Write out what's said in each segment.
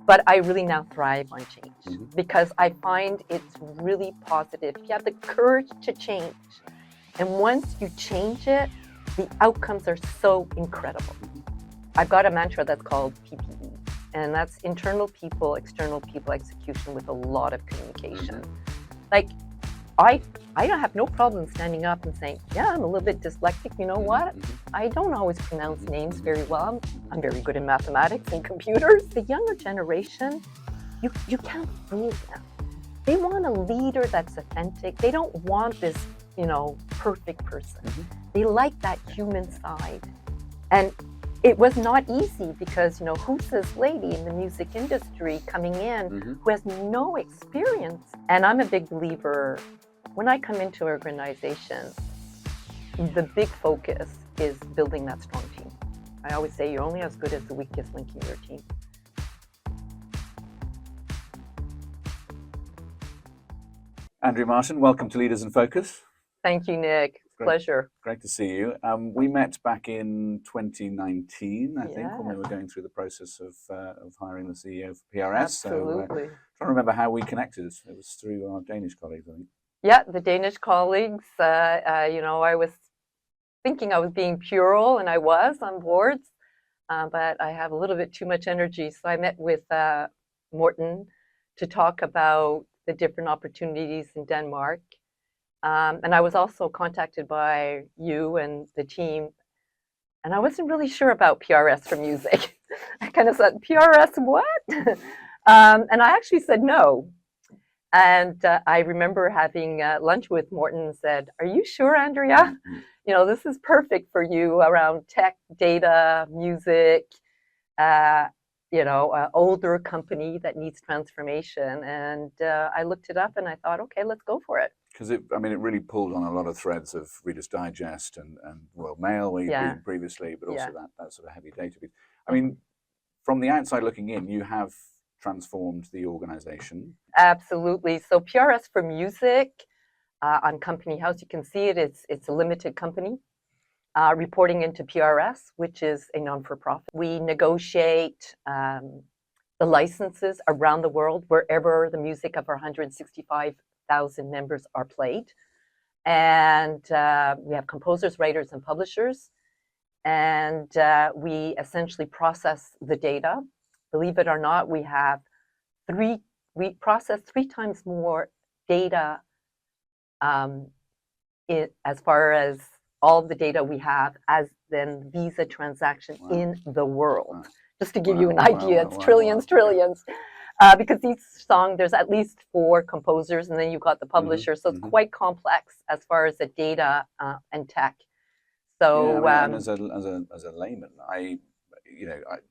But I really now thrive on change because I find it's really positive. You have the courage to change. And once you change it, the outcomes are so incredible. I've got a mantra that's called PPE, and that's internal people, external people, execution with a lot of communication. Like, I don't have no problem standing up and saying, yeah, I'm a little bit dyslexic. You know what? I don't always pronounce names very well. I'm very good in mathematics and computers. The younger generation, you can't fool them. They want a leader that's authentic. They don't want this, perfect person. They like that human side. And it was not easy because, who's this lady in the music industry coming in who has no experience? And I'm a big believer, when I come into an organization, the big focus is building that strong team. I always say you're only as good as the weakest link in your team. Andrea Martin, welcome to Leaders in Focus. Thank you, Nick. Pleasure. Great to see you. We met back in 2019, I think, when we were going through the process of hiring the CEO for PRS. Absolutely. So, trying to remember how we connected. It was through our Danish colleagues, I think. Yeah, the Danish colleagues. I was thinking I was being puerile, and I was on boards, but I have a little bit too much energy. So I met with Morten to talk about the different opportunities in Denmark. And I was also contacted by you and the team, and I wasn't really sure about PRS for music. I kind of said, PRS what? And I actually said no. And I remember having lunch with Morten and said, are you sure, Andrea? This is perfect for you around tech, data, music, older company that needs transformation. And I looked it up and I thought, okay, let's go for it. Because it really pulled on a lot of threads of Reader's Digest and Royal Mail, where you've been previously, but also that sort of heavy data piece. I mean, from the outside looking in, you have transformed the organization. Absolutely. So PRS for music on Company House, you can see it's a limited company reporting into PRS, which is a non-for-profit. We negotiate the licenses around the world wherever the music of our 165,000 members are played. And we have composers, writers, and publishers. And we essentially process the data. Believe it or not, we process 3 times more data as far as all the data we have as than Visa transaction in the world. Just to give you an idea, it's trillions. Because each song, there's at least 4 composers, and then you've got the publisher, so it's quite complex as far as the data and tech. So, and as a layman,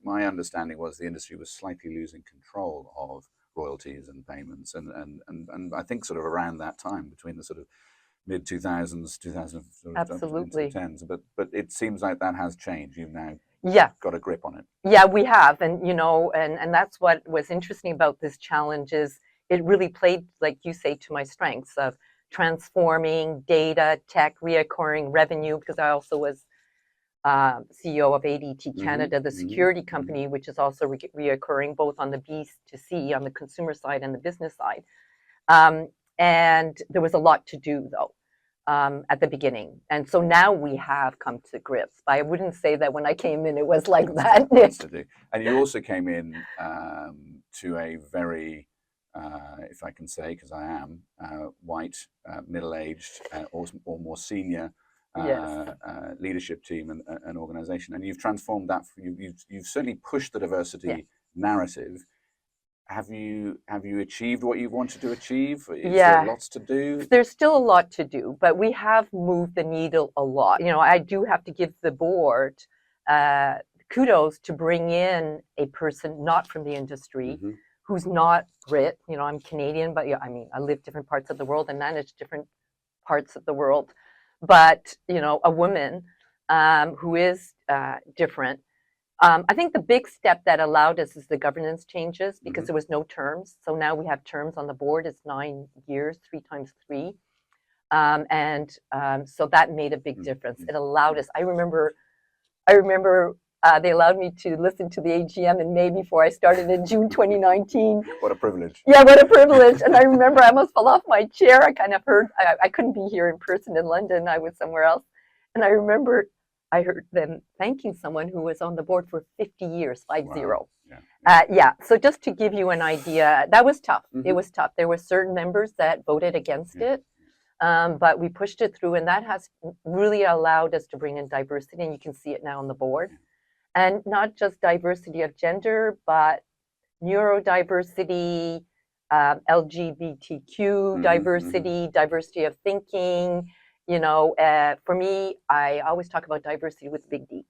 my understanding was the industry was slightly losing control of royalties and payments, and I think sort of around that time, between the sort of mid 2000s, 2010s, but it seems like that has changed. You've now got a grip on it. Yeah, we have, and and that's what was interesting about this challenge is it really played, like you say, to my strengths of transforming data, tech, reoccurring revenue, because I also was CEO of ADT Canada, the security company, which is also reoccurring both on the B2C, on the consumer side and the business side. And there was a lot to do, though, at the beginning. And so now we have come to grips. But I wouldn't say that when I came in, it was like that. And you also came in to a very, if I can say, because I am, white, middle-aged, or more senior leadership team and organization. And you've transformed that. You've certainly pushed the diversity narrative. Have you achieved what you wanted to achieve? Is there lots to do? There's still a lot to do, but we have moved the needle a lot. I do have to give the board kudos to bring in a person not from the industry, who's not Brit. I'm Canadian, but I live different parts of the world and manage different parts of the world. But, a woman who is different. I think the big step that allowed us is the governance changes, because there was no terms. So now we have terms on the board. It's 9 years, 3 times 3. So that made a big difference. It allowed us. I remember They allowed me to listen to the AGM in May before I started in June 2019. What a privilege. Yeah, what a privilege. And I remember I almost fell off my chair. I kind of heard, I couldn't be here in person in London. I was somewhere else. And I remember I heard them thanking someone who was on the board for 50 years, 50. Wow. Yeah. Yeah, so just to give you an idea, that was tough. It was tough. There were certain members that voted against it, but we pushed it through, and that has really allowed us to bring in diversity, and you can see it now on the board. And not just diversity of gender, but neurodiversity, LGBTQ diversity, diversity of thinking. You know, for me, I always talk about diversity with big D.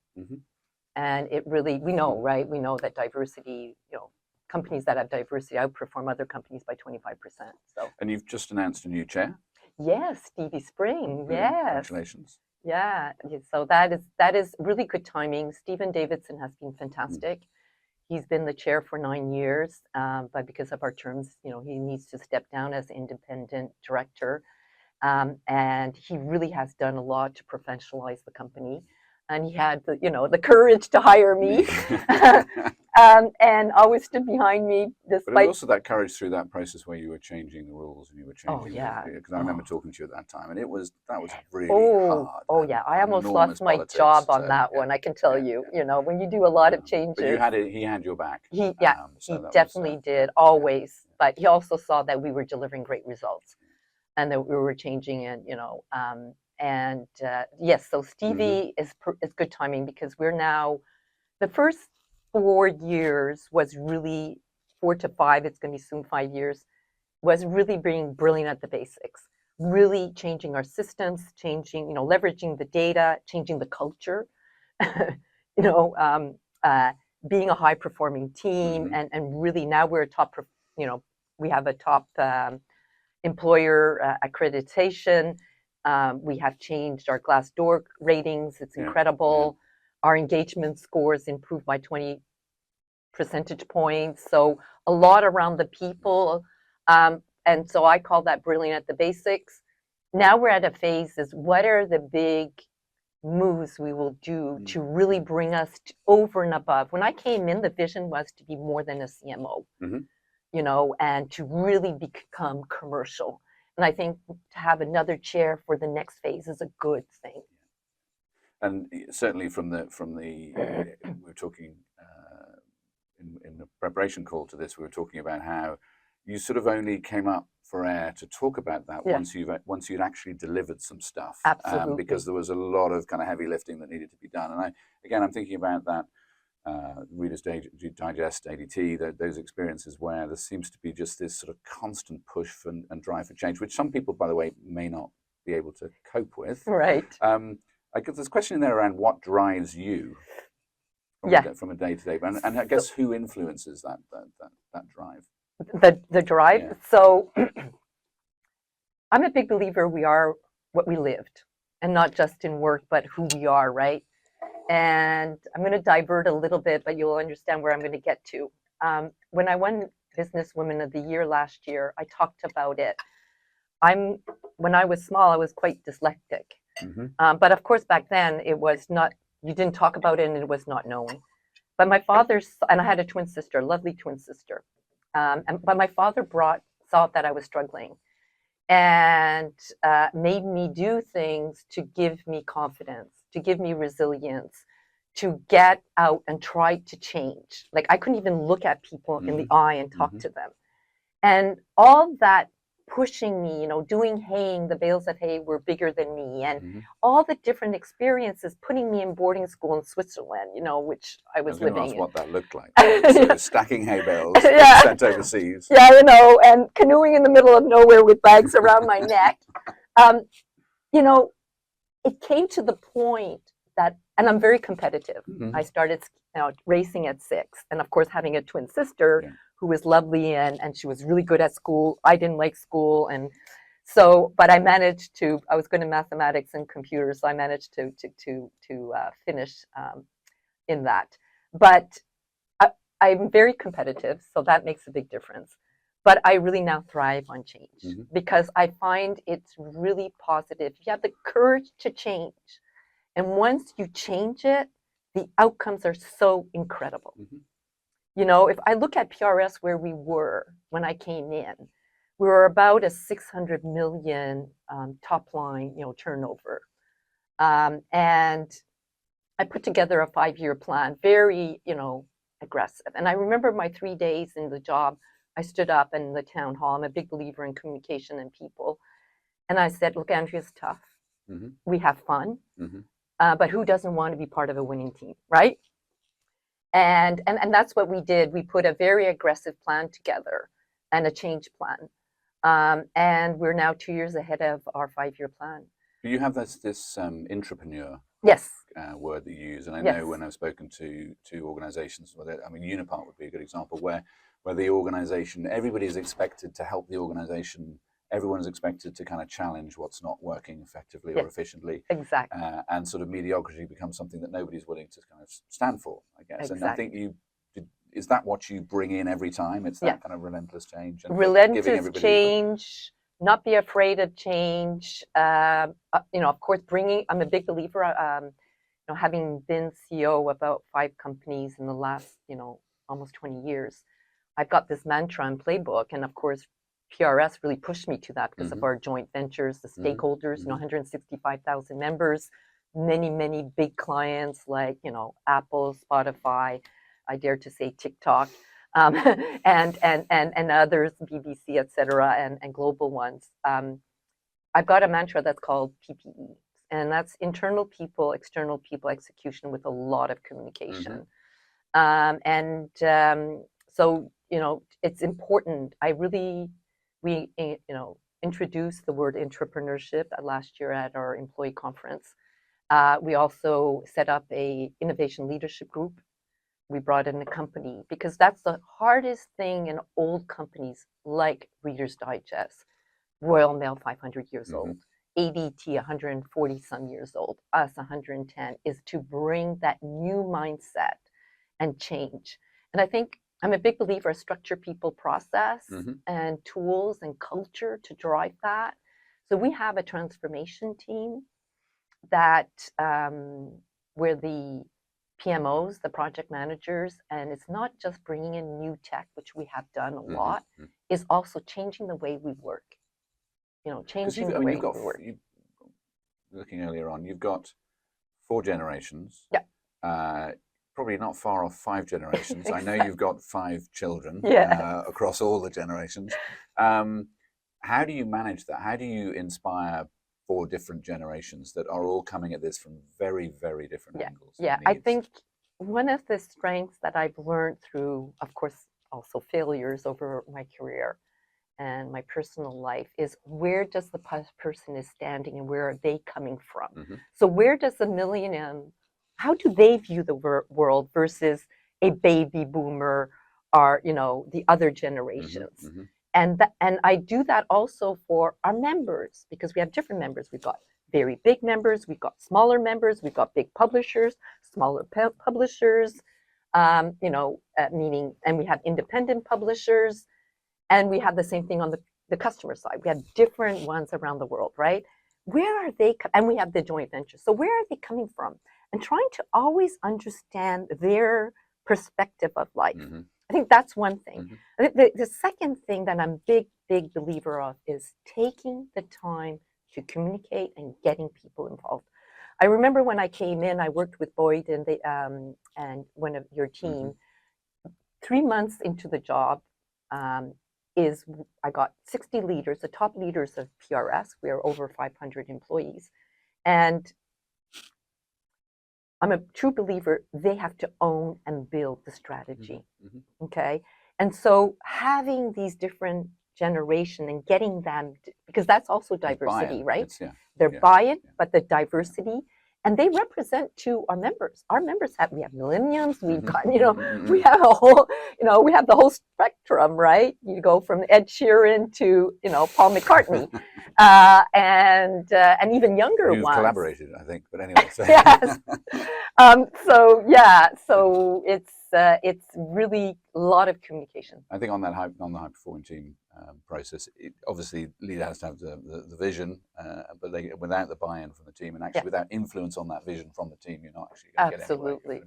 And it really, we know, right? We know that diversity, you know, companies that have diversity outperform other companies by 25%. So. And you've just announced a new chair? Yes, Stevie Spring. Brilliant. Yes. Congratulations. Yeah. So that is really good timing. Stephen Davidson has been fantastic. He's been the chair for 9 years, but because of our terms, you know, he needs to step down as independent director. And he really has done a lot to professionalize the company. And he had the, you know, the courage to hire me, and always stood behind me. But it was also that courage through that process where you were changing the rules and you were changing. Because I remember talking to you at that time, and that was really hard. Oh yeah, I almost lost my job on that one. I can tell you. You know, when you do a lot of changes. But he had your back. He definitely did, always. But he also saw that we were delivering great results, and that we were changing, and you know. Yes, so Stevie is good timing, because we're now, the first 4 years was really 4 to 5, it's going to be soon 5 years, was really being brilliant at the basics, really changing our systems, changing, you know, leveraging the data, changing the culture, you know, being a high performing team, and really now we're a top, you know, we have a top employer accreditation. We have changed our Glassdoor ratings. It's incredible. Our engagement scores improved by 20 percentage points. So a lot around the people. And so I call that brilliant at the basics. Now we're at a phase is what are the big moves we will do to really bring us over and above. When I came in, the vision was to be more than a CMO, you know, and to really become commercial. And I think to have another chair for the next phase is a good thing. And certainly from the we were talking in the preparation call to this, we were talking about how you sort of only came up for air to talk about that once you'd actually delivered some stuff. Absolutely. Because there was a lot of kind of heavy lifting that needed to be done. And I'm thinking about that. Reader's Digest, ADT, those experiences where there seems to be just this sort of constant push and drive for change, which some people, by the way, may not be able to cope with. Right. I guess there's a question in there around what drives you from a day-to-day, and I guess who influences that drive? The drive? Yeah. So I'm a big believer we are what we lived, and not just in work, but who we are, right? And I'm going to divert a little bit, but you'll understand where I'm going to get to. When I won Businesswoman of the Year last year, I talked about it. When I was small, I was quite dyslexic. But of course, back then, it was not, you didn't talk about it and it was not known. But my father, and I had a twin sister, lovely twin sister. But my father saw that I was struggling and made me do things to give me confidence, to give me resilience, to get out and try to change. Like I couldn't even look at people in the eye and talk to them. And all that pushing me, you know, doing haying, the bales of hay were bigger than me, and all the different experiences, putting me in boarding school in Switzerland, you know, which I was living in. What that looked like. So stacking hay bales, sent overseas. Yeah, you know, and canoeing in the middle of nowhere with bags around my neck. You know, it came to the point that, and I'm very competitive. I started racing at 6, and of course having a twin sister who was lovely and she was really good at school. I didn't like school, and so, but I managed to. I was good in mathematics and computers, so I managed to finish in that. But I'm very competitive, so that makes a big difference. But I really now thrive on change because I find it's really positive. You have the courage to change. And once you change it, the outcomes are so incredible. Mm-hmm. You know, if I look at PRS where we were when I came in, we were about a 600 million top line, you know, turnover. And I put together a 5-year plan, very, you know, aggressive. And I remember my 3 days in the job, I stood up in the town hall. I'm a big believer in communication and people. And I said, look, Andrea's tough. Mm-hmm. We have fun. Mm-hmm. But who doesn't want to be part of a winning team, right? And that's what we did. We put a very aggressive plan together and a change plan. And we're now 2 years ahead of our 5-year plan. You have this entrepreneur Yes. Word that you use, and I Yes. know when I've spoken to organisations, I mean Unipart would be a good example, where the organisation, everybody's expected to help the organisation. Everyone's expected to kind of challenge what's not working effectively or efficiently. Exactly. And sort of mediocrity becomes something that nobody's willing to kind of stand for, I guess. Exactly. And I think is that what you bring in every time? It's that kind of relentless change. And relentless change, not be afraid of change. You know, of course, I'm a big believer, you know, having been CEO of about 5 companies in the last, you know, almost 20 years, I've got this mantra and playbook. And of course, PRS really pushed me to that because Mm-hmm. of our joint ventures, the stakeholders, Mm-hmm. you know, 165,000 members, many big clients like, you know, Apple, Spotify, I dare to say TikTok, and others, BBC, et cetera, and global ones. I've got a mantra that's called PPE, and that's internal people, external people, execution with a lot of communication. Mm-hmm. So, you know, it's important. We, you know, introduced the word entrepreneurship last year at our employee conference. We also set up a innovation leadership group. We brought in a company because that's the hardest thing in old companies like Reader's Digest, Royal Mail 500 years Mm-hmm. old, ADT 140 some years old, us 110, is to bring that new mindset and change. And I think I'm a big believer of structure, people, process, Mm-hmm. and tools and culture to drive that. So we have a transformation team that where the PMOs, the project managers, and it's not just bringing in new tech, which we have done a lot, is also changing the way we work. You know, changing the way we work. Looking earlier on, you've got 4 generations. Yeah. Probably not far off 5 generations. Exactly. I know you've got 5 children across all the generations. How do you manage that? How do you inspire 4 different generations that are all coming at this from very, very different angles? Yeah, I think one of the strengths that I've learned through, of course, also failures over my career and my personal life is where does the person is standing and where are they coming from? Mm-hmm. So where does the millennium, how do they view the world versus a baby boomer or, you know, the other generations? Mm-hmm. And I do that also for our members because we have different members. We've got very big members, we've got smaller members, we've got big publishers, smaller publishers, you know, meaning, and we have independent publishers, and we have the same thing on the customer side. We have different ones around the world, right? Where are they, and we have the joint ventures. So where are they coming from? And trying to always understand their perspective of life. Mm-hmm. I think that's one thing. Mm-hmm. The second thing that I'm big believer of is taking the time to communicate and getting people involved. I remember when I came in, I worked with Boyden and one of your team. Mm-hmm. 3 months into the job, I got 60 leaders, the top leaders of PRS. We are over 500 employees. And I'm a true believer, they have to own and build the strategy, mm-hmm. Okay? And so having these different generation and getting them, because that's also diversity, right? They're buy-in, but the diversity, and they represent to our members. Our members we have millennials, we've got, you know, we have a whole, you know, we have the whole spectrum, right? You go from Ed Sheeran to, you know, Paul McCartney, and even younger You've ones. Collaborated, I think, but anyway. So. Yes. So it's, it's really a lot of communication. I think on the high performing team process, obviously leader has to have the vision, but without the buy-in from the team and actually without influence on that vision from the team, you're not actually going to get anywhere. Absolutely.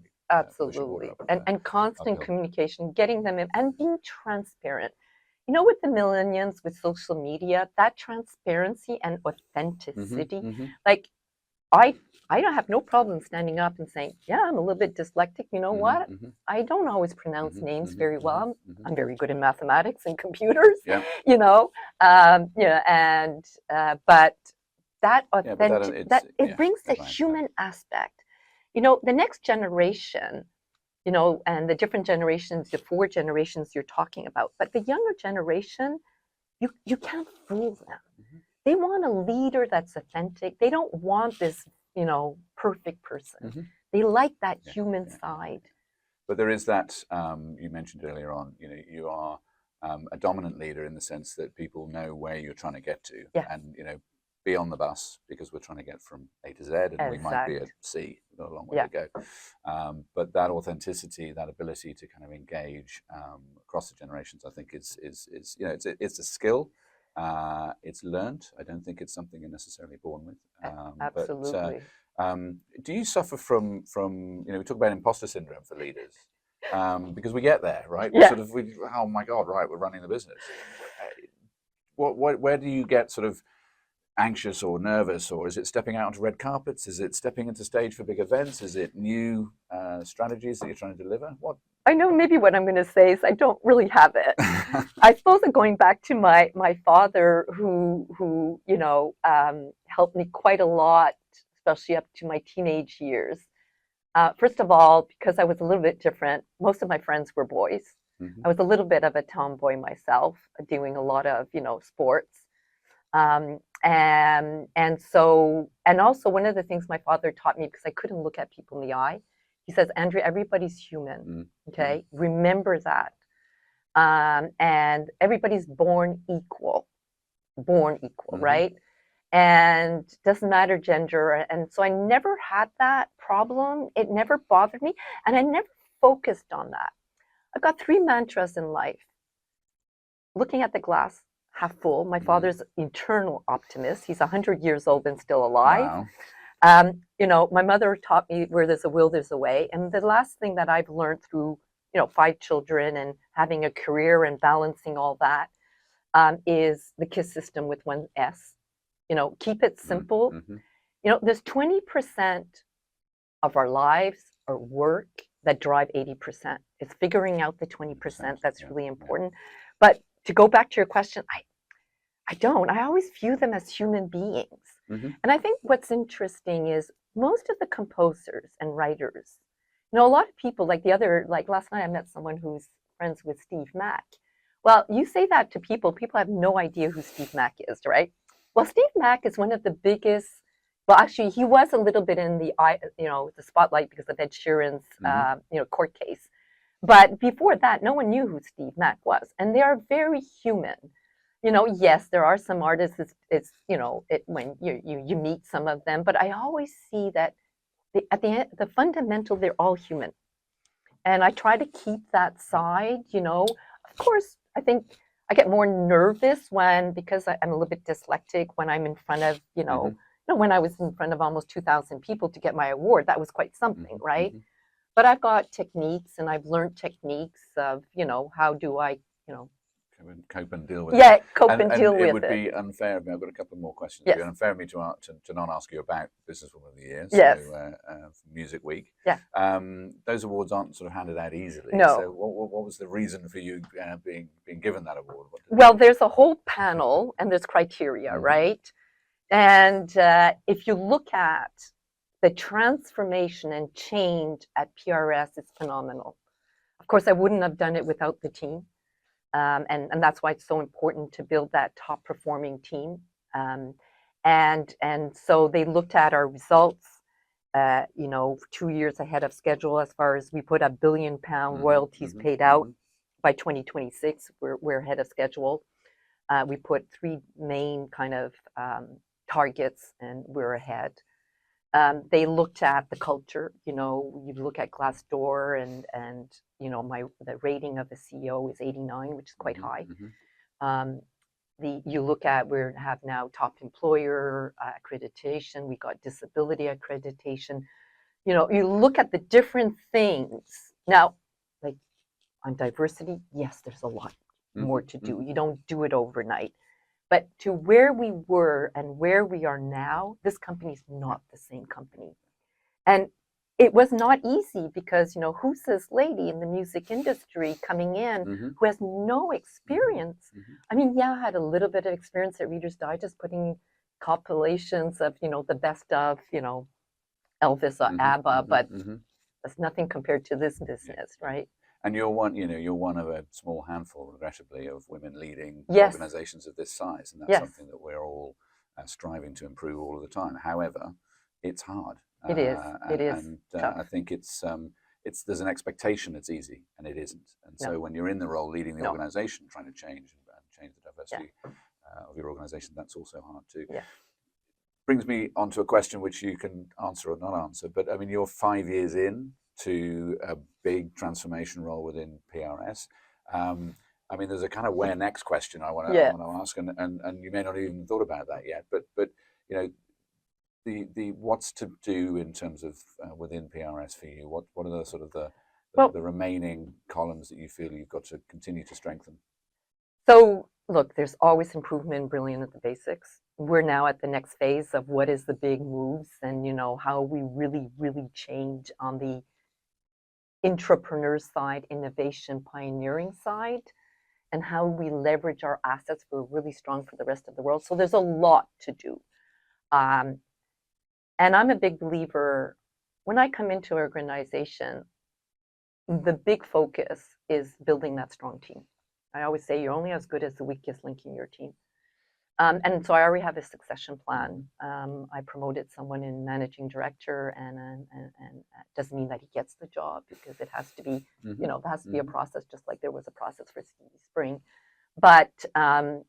Push your water Absolutely. up, And constant uphill. communication, getting them in and being transparent. You know, with the millennials, with social media, that transparency and authenticity, like I don't have no problem standing up and saying, yeah, I'm a little bit dyslexic. You know what? I don't always pronounce names very well. I'm very good in mathematics and computers, Yeah. you know, and but that authentic, it brings the human aspect. You know, the next generation, you know, and the different generations, the 4 generations you're talking about, but the younger generation, you can't fool them. They want a leader that's authentic. They don't want this, you know, perfect person. They like that human side. But there is that, you mentioned earlier on, you know, you are a dominant leader in the sense that people know where you're trying to get to. And, you know, be on the bus because we're trying to get from A to Z and we might be at C. We've got a long way to go. But that authenticity, that ability to kind of engage across the generations, I think is you know, it's a skill. It's learned. I don't think it's something you're necessarily born with. Absolutely. But, do you suffer from you know, we talk about imposter syndrome for leaders because we get there, right? Oh my God, right, we're running the business. Where do you get sort of anxious or nervous, or is it stepping out onto red carpets? Is it stepping into stage for big events? Is it new strategies that you're trying to deliver? What? I know maybe what I'm going to say is I don't really have it. I suppose I'm going back to my father who you know, helped me quite a lot, especially up to my teenage years. First of all, because I was a little bit different, most of my friends were boys. I was a little bit of a tomboy myself, doing a lot of, you know, sports. And so, and also one of the things my father taught me, because I couldn't look at people in the eye, he says, Andrea, everybody's human. Okay. Remember that. And everybody's born equal, right? And doesn't matter gender. And so I never had that problem. It never bothered me. And I never focused on that. I've got 3 mantras in life. Looking at the glass half full. My father's eternal optimist. He's 100 years old and still alive. Wow. You know, my mother taught me where there's a will, there's a way. And the last thing that I've learned through, you know, 5 children and having a career and balancing all that is the KISS system with 1 S. You know, keep it simple. You know, there's 20% of our lives or work that drive 80%. It's figuring out the 20% that's really important. But to go back to your question, I always view them as human beings. And I think what's interesting is most of the composers and writers, you know, a lot of people, like last night I met someone who's friends with Steve Mack. Well, you say that to people have no idea who Steve Mack is, right? Well, Steve Mack is one of the biggest, well, actually, he was a little bit in the spotlight because of Ed Sheeran's, you know, court case. But before that, no one knew who Steve Mack was. And they are very human. You know, yes, there are some artists, it's you know, when you meet some of them, but I always see that at the end, the fundamental, they're all human. And I try to keep that side, you know. Of course, I think I get more nervous because I'm a little bit dyslexic when I'm in front of, you know, when I was in front of almost 2,000 people to get my award, that was quite something, right? But I've got techniques and I've learned techniques of, you know, how do I, you know, cope and deal with it. Cope and deal with it. It would be unfair of me. I've got a couple more questions. It would be unfair of me to not ask you about Businesswoman of the Year. So, Music Week. Those awards aren't sort of handed out easily. No. So what was the reason for you being given that award? Well, there's a whole panel and there's criteria, right? And if you look at the transformation and change at PRS, it's phenomenal. Of course, I wouldn't have done it without the team. And that's why it's so important to build that top performing team. And so they looked at our results, you know, 2 years ahead of schedule as far as we put £1 billion royalties paid out by 2026. We're ahead of schedule. We put 3 main kind of targets and we're ahead. They looked at the culture. You know, you look at Glassdoor, and you know, the rating of the CEO is 89, which is quite high. You look at, we have now top employer accreditation. We got disability accreditation. You know, you look at the different things now. Like on diversity, yes, there's a lot more to do. You don't do it overnight. But to where we were and where we are now, this company is not the same company. And it was not easy because, you know, who's this lady in the music industry coming in who has no experience? I mean, yeah, I had a little bit of experience at Reader's Digest, putting compilations of, you know, the best of, you know, Elvis or ABBA, but that's nothing compared to this business, right? And you're one, you know, you're one of a small handful, regrettably, of women leading Yes. organizations of this size, and that's Yes. something that we're all striving to improve all of the time. However, it's hard. It is. It is. And I think it's there's an expectation that's easy, and it isn't. And so when you're in the role leading the organization, trying to change the diversity of your organization, that's also hard too. Yeah. Brings me on to a question which you can answer or not answer, but I mean, you're 5 years in to a big transformation role within PRS. I mean, there's a kind of where next question I want to ask, and you may not even thought about that yet, but you know, the what's to do in terms of within PRS for you? What are the sort of the remaining columns that you feel you've got to continue to strengthen? So look, there's always improvement, brilliant at the basics. We're now at the next phase of what is the big moves, and you know, how we really change on the entrepreneur side, innovation pioneering side, and how we leverage our assets. We're really strong for the rest of the world. So there's a lot to do. And I'm a big believer, when I come into an organization, the big focus is building that strong team. I always say you're only as good as the weakest link in your team. And so I already have a succession plan. I promoted someone in managing director, and it doesn't mean that he gets the job, because it has to be, you know, there has to be a process, just like there was a process for Stevie Spring. But for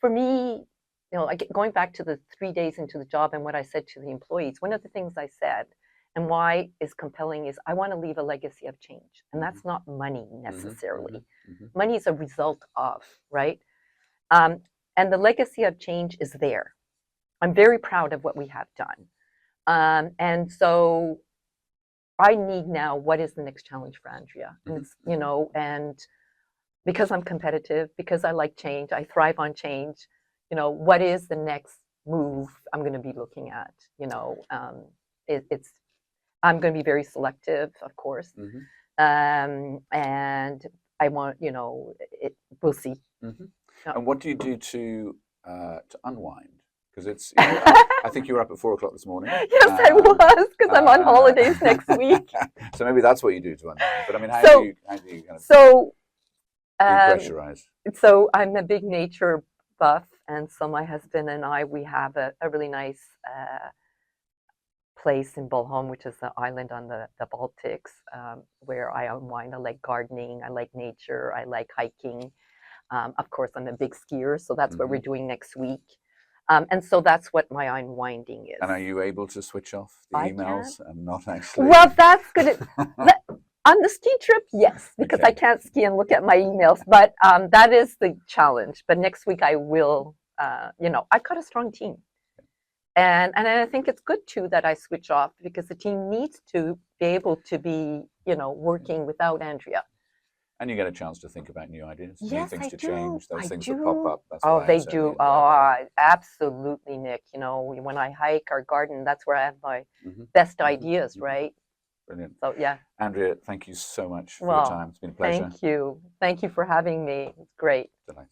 me, you know, going back to the 3 days into the job and what I said to the employees, one of the things I said, and why is compelling, is I want to leave a legacy of change. And that's not money necessarily. Money is a result of, right? And the legacy of change is there. I'm very proud of what we have done. And so I need now, what is the next challenge for Andrea? And it's, you know, and because I'm competitive, because I like change, I thrive on change, you know, what is the next move I'm going to be looking at? You know, I'm going to be very selective, of course. And I want, you know, we'll see. And what do you do to unwind? Because it's, you know, I think you were up at 4 o'clock this morning. Yes, I was, because I'm on holidays next week. So maybe that's what you do to unwind. But I mean, how do you kind of depressurize? So I'm a big nature buff, and so my husband and I, we have a really nice place in Bolholm, which is the island on the Baltics, where I unwind. I like gardening, I like nature, I like hiking. Of course, I'm a big skier, so that's what we're doing next week. And so that's what my unwinding is. And are you able to switch off the emails and not actually? Well, that's good. On the ski trip, yes, because I can't ski and look at my emails. But that is the challenge. But next week I will, you know, I've got a strong team. And I think it's good, too, that I switch off, because the team needs to be able to be, you know, working without Andrea. And you get a chance to think about new ideas, yes, new things to change, those things that pop up. That's they do. Absolutely, Nick. You know, when I hike or garden, that's where I have my best ideas, right? Brilliant. So, yeah. Andrea, thank you so much for your time. It's been a pleasure. Thank you. Thank you for having me. It's great. Delighted.